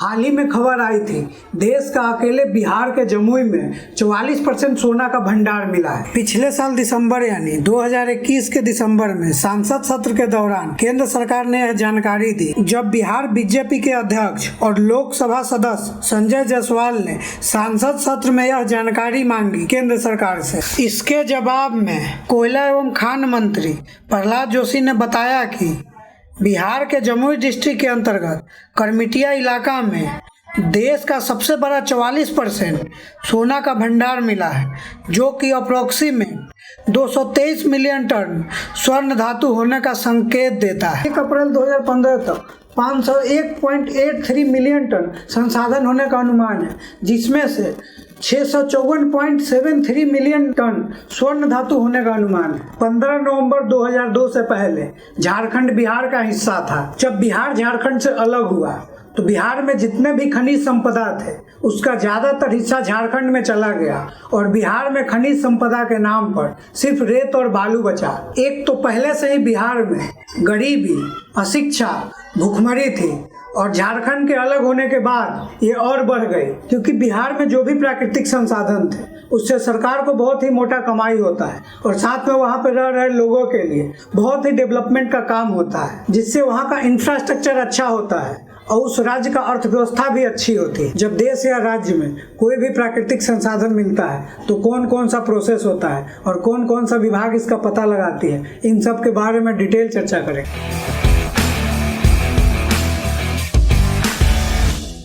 हाल ही में खबर आई थी, देश का अकेले बिहार के जमुई में 44% सोना का भंडार मिला है। पिछले साल दिसंबर यानी 2021 के दिसंबर में सांसद सत्र के दौरान केंद्र सरकार ने यह जानकारी दी, जब बिहार बीजेपी के अध्यक्ष और लोकसभा सदस्य संजय जायसवाल ने सांसद सत्र में यह जानकारी मांगी केंद्र सरकार से। इसके जवाब में कोयला एवं खान मंत्री प्रहलाद जोशी ने बताया कि बिहार के जमुई डिस्ट्रिक्ट के अंतर्गत करमिटिया इलाका में देश का सबसे बड़ा 44% सोना का भंडार मिला है, जो कि अप्रोक्सीमेट 223 मिलियन टन स्वर्ण धातु होने का संकेत देता है। 1 अप्रैल 2015 तक 501.83 मिलियन टन संसाधन होने का अनुमान है, जिसमें से 654.73 मिलियन टन स्वर्ण धातु होने का अनुमान है। 15 नवंबर 2002 से पहले झारखंड बिहार का हिस्सा था। जब बिहार झारखंड से अलग हुआ तो बिहार में जितने भी खनिज संपदा थे उसका ज़्यादातर हिस्सा झारखंड में चला गया और बिहार में खनिज संपदा के नाम पर सिर्फ रेत और बालू बचा। एक तो पहले से ही बिहार में गरीबी, अशिक्षा, भुखमरी थी और झारखंड के अलग होने के बाद ये और बढ़ गई, क्योंकि बिहार में जो भी प्राकृतिक संसाधन थे उससे सरकार को बहुत ही मोटा कमाई होता है और साथ में वहाँ पे रह रहे लोगों के लिए बहुत ही डेवलपमेंट का काम होता है, जिससे वहाँ का इंफ्रास्ट्रक्चर अच्छा होता है और उस राज्य का अर्थव्यवस्था भी अच्छी होती है। जब देश या राज्य में कोई भी प्राकृतिक संसाधन मिलता है तो कौन कौन सा प्रोसेस होता है और कौन कौन सा विभाग इसका पता लगाती है, इन सब के बारे में डिटेल चर्चा करेंगे।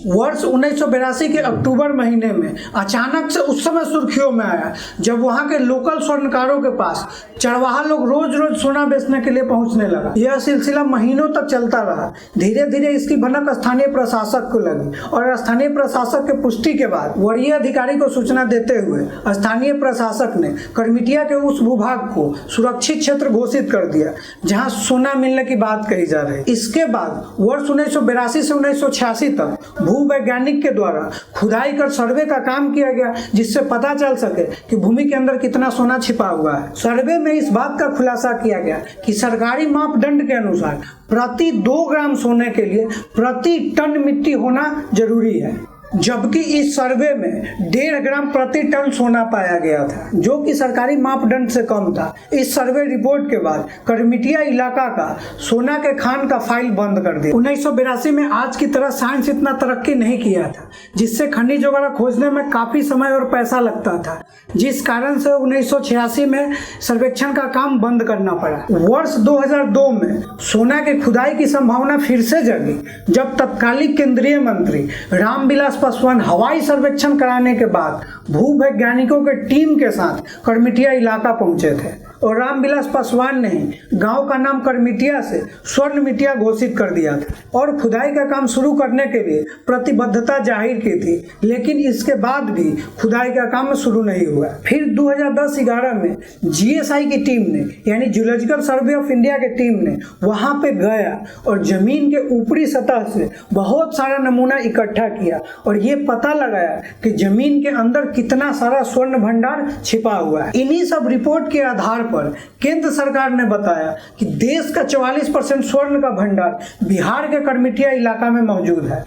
वर्ष 1982 के अक्टूबर महीने में अचानक से उस समय सुर्खियों में आया जब वहां के लोकल स्वर्णकारों के पास चरवाहा लोग रोज रोज सोना बेचने के लिए पहुंचने लगा। यह सिलसिला महीनों तक चलता रहा। धीरे धीरे इसकी भनक स्थानीय प्रशासक को लगी और स्थानीय प्रशासक के पुष्टि के बाद वरीय अधिकारी को सूचना देते हुए स्थानीय प्रशासक ने करमिटिया के उस भूभाग को सुरक्षित क्षेत्र घोषित कर दिया जहाँ सोना मिलने की बात कही जा रही। इसके बाद वर्ष 1982 से 1986 तक भूवैज्ञानिक के द्वारा खुदाई कर सर्वे का काम किया गया, जिससे पता चल सके कि भूमि के अंदर कितना सोना छिपा हुआ है। सर्वे में इस बात का खुलासा किया गया कि सरकारी मापदंड के अनुसार प्रति 2 ग्राम सोने के लिए प्रति टन मिट्टी होना जरूरी है, जबकि इस सर्वे में 1.5 ग्राम प्रति टन सोना पाया गया था, जो कि सरकारी मापदंड से कम था। इस सर्वे रिपोर्ट के बाद करमिटिया इलाका का सोना के खान का फाइल बंद कर दिया। 1982 में आज की तरह साइंस इतना तरक्की नहीं किया था, जिससे खनिज वगैरह खोजने में काफी समय और पैसा लगता था, जिस कारण से 1986 में सर्वेक्षण का काम बंद करना पड़ा। वर्ष 2002 में सोना के खुदाई की संभावना फिर से जगी, जब तत्कालीन केंद्रीय मंत्री रामविलास पासवान हवाई सर्वेक्षण कराने के बाद भूवैज्ञानिकों के टीम के साथ करमिटिया इलाका पहुंचे थे और रामविलास पासवान ने गांव का नाम करमिटिया से स्वर्ण मिटिया घोषित कर दिया था और खुदाई का काम शुरू करने के लिए प्रतिबद्धता जाहिर की थी, लेकिन इसके बाद भी खुदाई का काम शुरू नहीं हुआ। फिर 2010-11 में जीएसआई की टीम ने, यानी जूलॉजिकल सर्वे ऑफ इंडिया की टीम ने वहां पे गया और जमीन के ऊपरी सतह से बहुत सारा नमूना इकट्ठा किया और ये पता लगाया कि जमीन के अंदर कितना सारा स्वर्ण भंडार छिपा हुआ है। इन्हीं सब रिपोर्ट के आधार पर केंद्र सरकार ने बताया कि देश का 44% स्वर्ण का भंडार बिहार के करमिटिया इलाका में मौजूद है।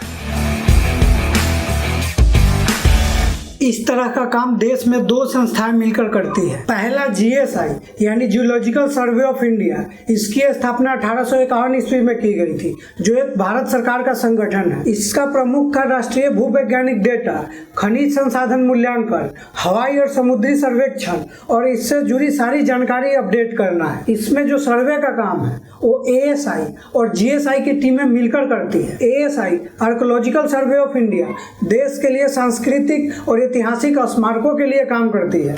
इस तरह का काम देश में 2 संस्थाएं मिलकर करती है। पहला जीएसआई यानी जूलॉजिकल सर्वे ऑफ इंडिया, इसकी स्थापना 1851 ईस्वी में की गई थी, जो एक भारत सरकार का संगठन है। इसका प्रमुख कार्य राष्ट्रीय भूवैज्ञानिक डेटा, खनिज संसाधन मूल्यांकन, हवाई और समुद्री सर्वेक्षण और इससे जुड़ी सारी जानकारी अपडेट करना है। इसमें जो सर्वे का काम है वो एएसआई और जीएसआई की टीमें मिलकर करती है। ASI archaeological survey of India देश के लिए सांस्कृतिक और ऐतिहासिक स्मारकों के लिए काम करती है।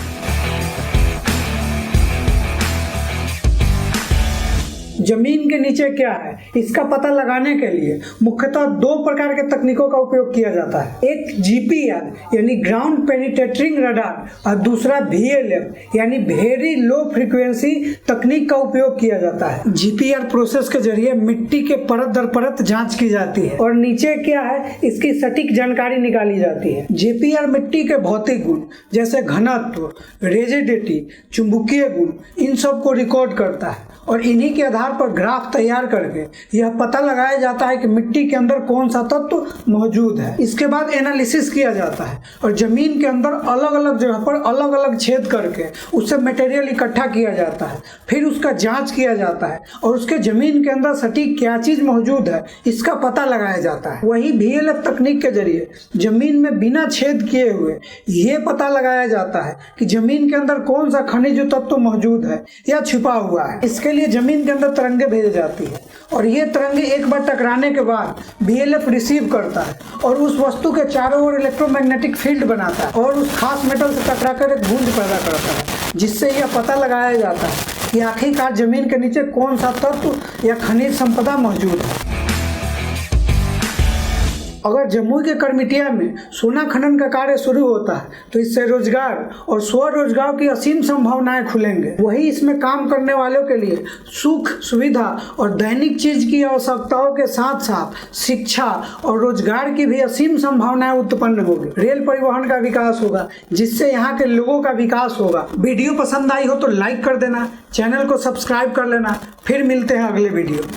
जमीन के नीचे क्या है इसका पता लगाने के लिए मुख्यतः 2 प्रकार के तकनीकों का उपयोग किया जाता है। एक जीपीआर यानी ग्राउंड पेनिट्रेटिंग रडार और दूसरा वीएलएम यानी वेरी लो फ्रीक्वेंसी तकनीक का उपयोग किया जाता है। जीपीआर प्रोसेस के जरिए मिट्टी के परत दर परत जांच की जाती है और नीचे क्या है इसकी सटीक जानकारी निकाली जाती है। जीपीआर मिट्टी के भौतिक गुण जैसे घनत्व, रेजिडिटी, चुंबकीय गुण, इन सब को रिकॉर्ड करता है और इन्हीं के आधार पर ग्राफ तैयार करके यह पता लगाया जाता है कि मिट्टी के अंदर कौन सा तत्व मौजूद है। इसके बाद एनालिसिस किया जाता है और जमीन के अंदर अलग अलग जगह पर अलग अलग छेद करके उससे मटेरियल इकट्ठा किया जाता है, फिर उसका जांच किया जाता है और उसके जमीन के अंदर सटीक क्या चीज मौजूद है इसका पता लगाया जाता है। वही VLF तकनीक के जरिए जमीन में बिना छेद किए हुए ये पता लगाया जाता है कि जमीन के अंदर कौन सा खनिज तत्व मौजूद है या छिपा हुआ है। इसके लिए जमीन के अंदर तरंगे भेजी जाती है और ये तरंगे एक बार टकराने के बाद VLF रिसीव करता है और उस वस्तु के चारों ओर इलेक्ट्रोमैग्नेटिक फील्ड बनाता है और उस खास मेटल से टकराकर एक गूंज पैदा करता है, जिससे यह पता लगाया जाता है कि आखिरकार जमीन के नीचे कौन सा तत्व या खनिज संपदा मौजूद है। अगर जम्मू के करमिटिया में सोना खनन का कार्य शुरू होता है तो इससे रोजगार और स्वरोजगार की असीम संभावनाएं खुलेंगे। वही इसमें काम करने वालों के लिए सुख, सुविधा और दैनिक चीज की आवश्यकताओं के साथ साथ शिक्षा और रोजगार की भी असीम संभावनाएं उत्पन्न होगी। रेल परिवहन का विकास होगा, जिससे यहाँ के लोगों का विकास होगा। वीडियो पसंद आई हो तो लाइक कर देना, चैनल को सब्सक्राइब कर लेना। फिर मिलते हैं अगले वीडियो में।